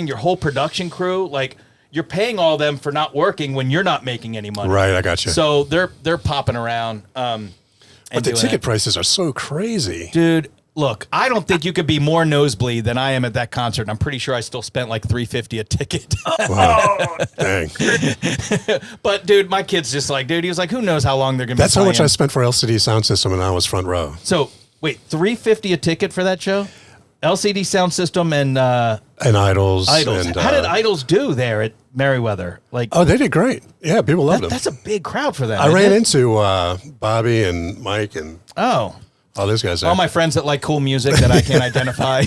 your whole production crew, like you're paying all them for not working when you're not making any money. Right, I got you. So they're popping around. But the ticket prices are so crazy. Dude, look, I don't think you could be more nosebleed than I am at that concert. And I'm pretty sure I still spent like $350 a ticket. Wow. Dang. But dude, my kid's just like, dude, he was like, who knows how long they're gonna be That's how much playing. I spent for LCD Sound System, and I was front row. So wait, $350 a ticket for that show? LCD Sound System and Idols. Idols. And, how did Idols do there at Merriweather? Like, oh, they did great. Yeah, people loved them. that's a big crowd for them. I ran into Bobby and Mike and all those guys there. All my friends that like cool music that I can't identify.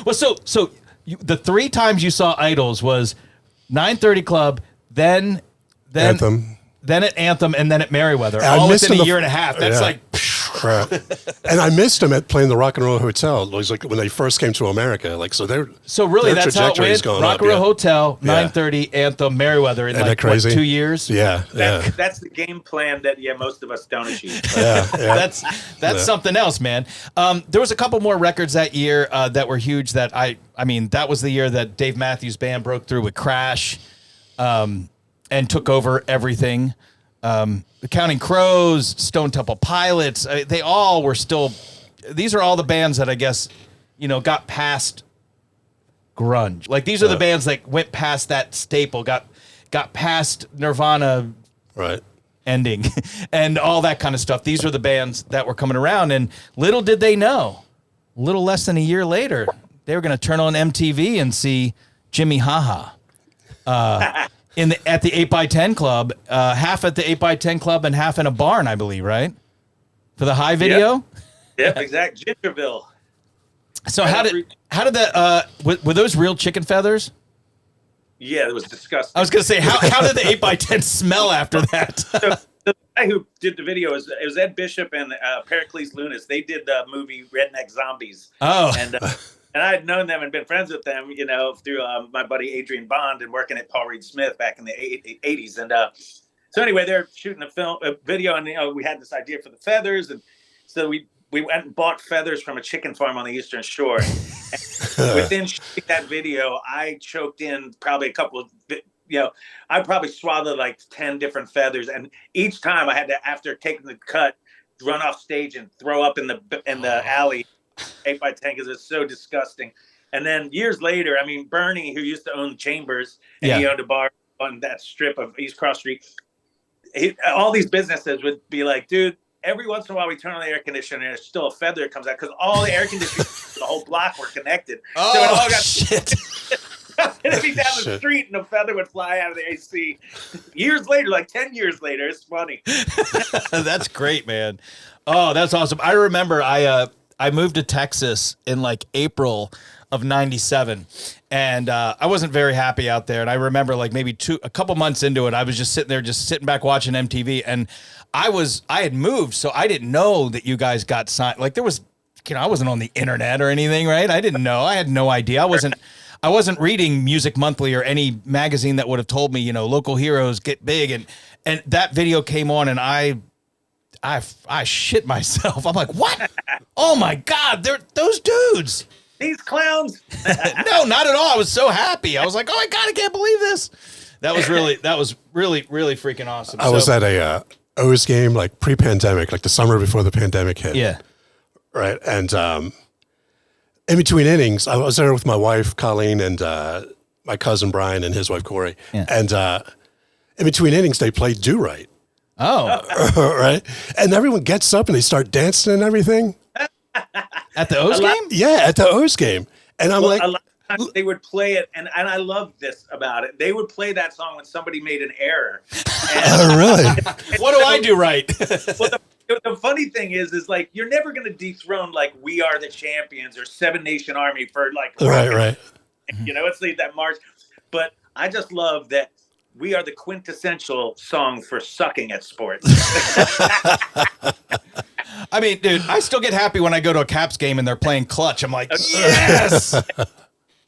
Well, so the 3 times you saw Idols was 9:30 Club, then Anthem. Then at Anthem, and then at Merriweather. I all missed within a them year and a half. That's like. Right. And I missed them at playing the Rock and Roll Hotel. It was like when they first came to America. Like so, really their that's how it went. Rock and Roll Hotel, 9:30 Anthem, Merriweather in like what, 2 years. Yeah, that's the game plan that most of us don't achieve. Yeah. That's something else, man. There was a couple more records that year that were huge. That I mean, that was the year that Dave Matthews Band broke through with Crash, and took over everything. The Counting Crows, Stone Temple Pilots, they all were still. These are all the bands that I guess, got past grunge. Like these are the bands that went past that staple, got past Nirvana, right, ending, and all that kind of stuff. These are the bands that were coming around, and little did they know, a little less than a year later, they were going to turn on MTV and see Jimmie Haha. At the 8x10 Club, half at the 8x10 Club and half in a barn, I believe, right? For the High video? Yep, exact. Gingerville. So how did that, were those real chicken feathers? Yeah, it was disgusting. I was going to say, how did the 8x10 smell after that? So the guy who did the video, it was Ed Bishop and Pericles Lunis. They did the movie Redneck Zombies. Oh. And I had known them and been friends with them, through my buddy Adrian Bond and working at Paul Reed Smith back in the 80s. And so anyway, they're shooting a video, and we had this idea for the feathers, and so we went and bought feathers from a chicken farm on the Eastern Shore. Within shooting that video, I choked in probably a couple of, I probably swallowed like 10 different feathers, and each time I had to, after taking the cut, run off stage and throw up in the alley. 8x10 because it's so disgusting. And then years later, Bernie, who used to own Chambers, and he owned a bar on that strip of East Cross Street, all these businesses would be like, dude, every once in a while we turn on the air conditioner and there's still a feather that comes out because all the air conditioners the whole block were connected. Oh, so it all got shit. it'd be down the Shit. street and a feather would fly out of the AC. Years later, like 10 years later, it's funny. That's great, man. Oh, that's awesome. I remember I moved to Texas in like April of '97, and I wasn't very happy out there. And I remember like maybe a couple months into it, I was just sitting back watching MTV, and I had moved, so I didn't know that you guys got signed. Like there was, I wasn't on the internet or anything, right? I didn't know. I had no idea. I wasn't reading Music Monthly or any magazine that would have told me, local heroes get big, and that video came on, and I shit myself. I'm like, what? Oh my God, they're those dudes. These clowns. No, not at all. I was so happy. I was like, oh my God, I can't believe this. That was really freaking awesome. I was at a O's game like pre-pandemic, like the summer before the pandemic hit. Yeah. Right. And in between innings, I was there with my wife, Colleen, and my cousin, Brian, and his wife, Corey. Yeah. And in between innings, they played Do Right. Oh. Right. And everyone gets up and they start dancing and everything. At the O's game? Yeah, at the O's game. And I'm like, a lot of times they would play it, and I love this about it. They would play that song when somebody made an error. oh, really? What do I do right? Well, the funny thing is like you're never going to dethrone like "We Are the Champions" or Seven Nation Army for like Right. It's like that march. But I just love that we are the quintessential song for sucking at sports. I mean, dude, I still get happy when I go to a Caps game and they're playing Clutch. I'm like, yes.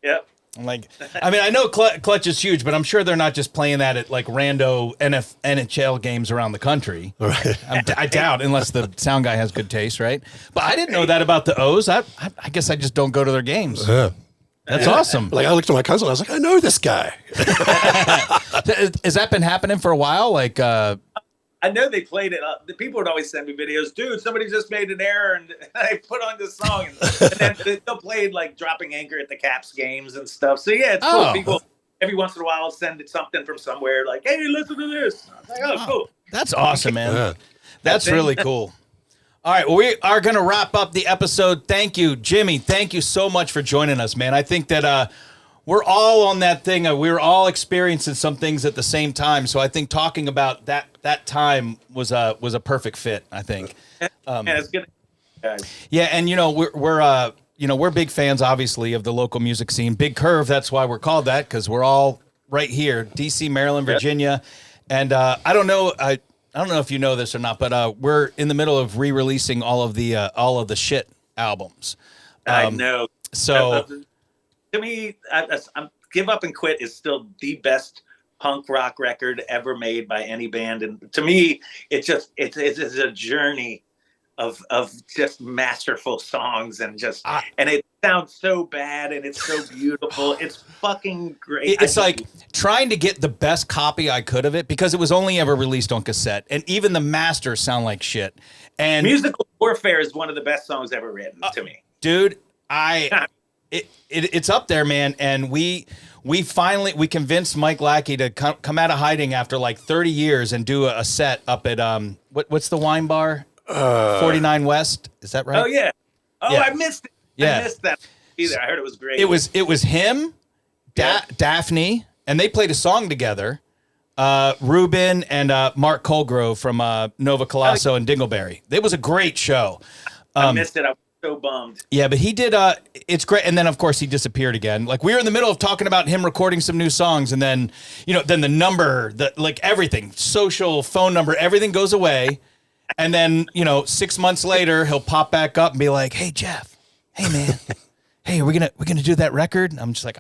Yep. I'm like, I mean, I know Clutch is huge, but I'm sure they're not just playing that at like rando NHL games around the country. Right. I doubt, unless the sound guy has good taste, right? But I didn't know that about the O's. I guess I just don't go to their games. Yeah. That's awesome. Like I looked at my cousin, I was like, I know this guy. Has that been happening for a while? Like, I know they played it. The people would always send me videos. Dude, somebody just made an error, and I put on this song. And then they'll play like dropping anchor at the Caps games and stuff. So yeah, it's cool. Oh. People every once in a while send it something from somewhere like, "Hey, listen to this." I was like, "Oh, cool." that's awesome, man. Yeah. That's really cool. All right, well, we are going to wrap up the episode. Thank you, Jimmy. Thank you so much for joining us, man. I think that we're all on that thing. We were all experiencing some things at the same time. So I think talking about that time was a perfect fit, I think. Yeah, it's good. Guys. Yeah, and we're big fans, obviously, of the local music scene. Big Curve, that's why we're called that, because we're all right here, D.C., Maryland, Virginia, and I don't know if you know this or not, but we're in the middle of re-releasing all of the shit albums. I know. So to me, Give Up and Quit is still the best punk rock record ever made by any band, and to me, it's a journey of just masterful songs and and it sounds so bad and it's so beautiful. It's fucking great. It's like trying to get the best copy I could of it because it was only ever released on cassette, and even the masters sound like shit. And Musical Warfare is one of the best songs ever written to me, dude. It's up there, man. And we convinced Mike Lackey to come out of hiding after like 30 years and do a set up at what's the wine bar? 49 West, is that right? Oh yeah. Oh, Yeah. I missed it. Yeah. I missed that either. I heard it was great. It was him, Daphne, and they played a song together. Ruben and Mark Colgrove from Nova Colosso and Dingleberry. It was a great show. I missed it. I was so bummed. Yeah, but he did. It's great. And then, of course, he disappeared again. Like we were in the middle of talking about him recording some new songs, and then, then the number, like everything, social, phone number, everything goes away. And then, 6 months later, he'll pop back up and be like, "Hey, Jeff. Hey, man. Hey, we're gonna do that record." And I'm just like,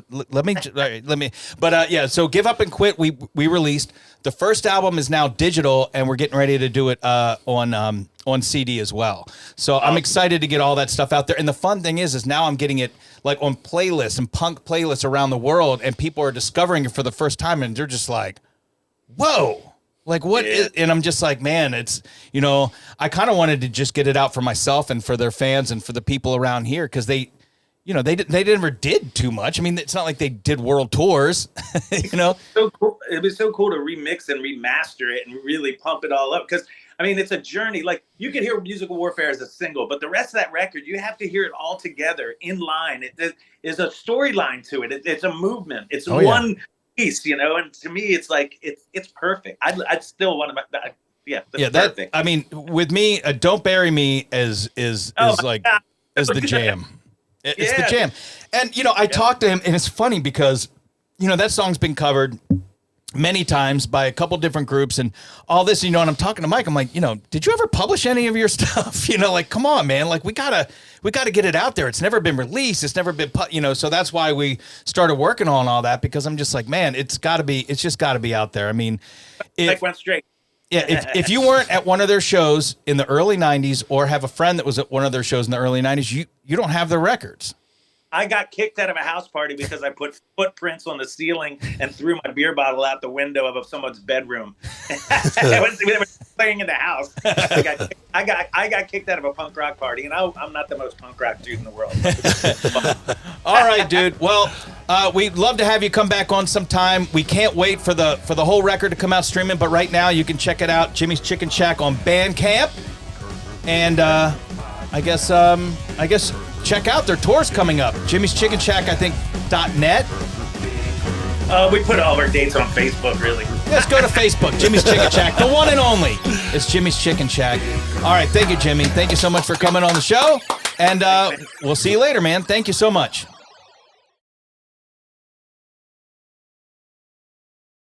let me. But yeah. So Give Up and Quit. We released the first album is now digital, and we're getting ready to do it on CD as well. So I'm excited to get all that stuff out there. And the fun thing is now I'm getting it like on playlists and punk playlists around the world, and people are discovering it for the first time, and they're just like, "Whoa." Like what is, and I'm just like, man, it's, I kind of wanted to just get it out for myself and for their fans and for the people around here. Cause they, they never did too much. I mean, it's not like they did world tours, So cool. It was so cool to remix and remaster it and really pump it all up. Because I mean, it's a journey. Like you could hear Musical Warfare as a single, but the rest of that record, you have to hear it all together in line. There's a storyline to it. It's a movement. It's one piece, And to me, it's like it's perfect. I'd still want to. That's perfect. I mean, with me, "Don't Bury Me" is like is the jam. It's the jam. And I talked to him, and it's funny because that song's been covered many times by a couple different groups and all this, and I'm talking to Mike. I'm like, did you ever publish any of your stuff? Like, come on, man. Like we gotta get it out there. It's never been released. It's never been so that's why we started working on all that, because I'm just like, man, it's just gotta be out there. I mean, Mike went straight. Yeah, if you weren't at one of their shows in the early 90s or have a friend that was at one of their shows in the early 90s, you don't have their records. I got kicked out of a house party because I put footprints on the ceiling and threw my beer bottle out the window of someone's bedroom. They were playing in the house. I got kicked out of a punk rock party, and I'm not the most punk rock dude in the world. All right, dude. Well, we'd love to have you come back on sometime. We can't wait for the whole record to come out streaming, but right now you can check it out, Jimmy's Chicken Shack on Bandcamp. And I guess check out their tours coming up. Jimmy's Chicken Shack, I think, .net. We put all of our dates on Facebook, really. Let's go to Facebook, Jimmy's Chicken Shack. The one and only is Jimmy's Chicken Shack. All right, thank you, Jimmy. Thank you so much for coming on the show. And we'll see you later, man. Thank you so much.